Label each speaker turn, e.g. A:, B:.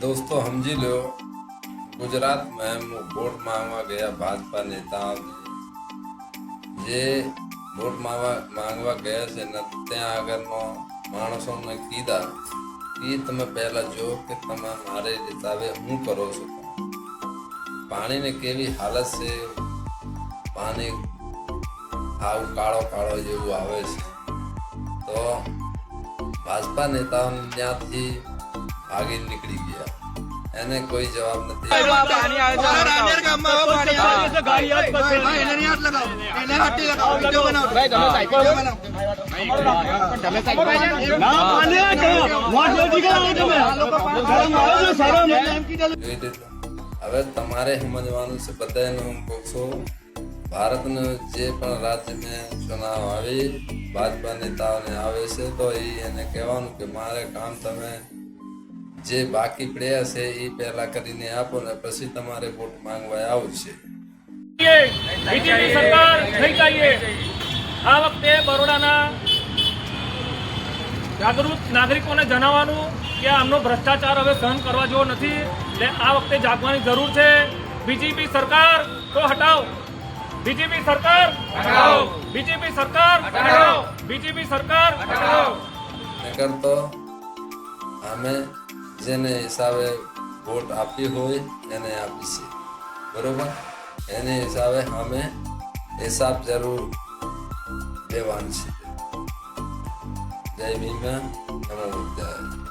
A: दोस्तों समझी लो, गुजरात में वोट मांगवा गया भाजपा नेताओं ने जे वोट मांगवा गया से न त्या अगर नो माणसों ने कीधा कि તમે પહેલા જો કે તમે મારે હિસાબે હું કરો છો પાણીને કેવી હાલત છે પાણી આવું કાળો કાળો જેવું આવે છે તો ભાજપા નેતાઓ ત્યાંથી ભાગી નીકળી ગયા એને કોઈ જવાબ નથી હવે તમારે સમજવાનું છે બધાને હું કહું છું ભારતનો જે પણ રાજ્યમાં ચુનાવ આવે ભાજપા નેતાઓને આવે છે તો એને કહેવાનું કે મારે કામ તમે જે બાકી પડ્યા છે એ પહેલા કરીને આપો ને પછી તમારે વોટ માંગવા આવશે
B: બીજેપી સરકાર થઈ જઈએ આ વખતે બરોડાના જાગૃત નાગરિકોને જણાવવાનું કે આમનો ભ્રષ્ટાચાર હવે સહન કરવા જેવો નથી એટલે આ વખતે જાગવાની જરૂર છે બીજેપી સરકાર તો હટાવો બીજેપી સરકાર હટાવો બીજેપી સરકાર હટાવો બીજેપી સરકાર હટાવો
A: નકર તો અમે જેને હિસાબે વોટ આપી હોય એને આપીશું બરોબર એને હિસાબે અમે હિસાબ જરૂર લેવાનું છે જય ભીમ નમો બુદ્ધાય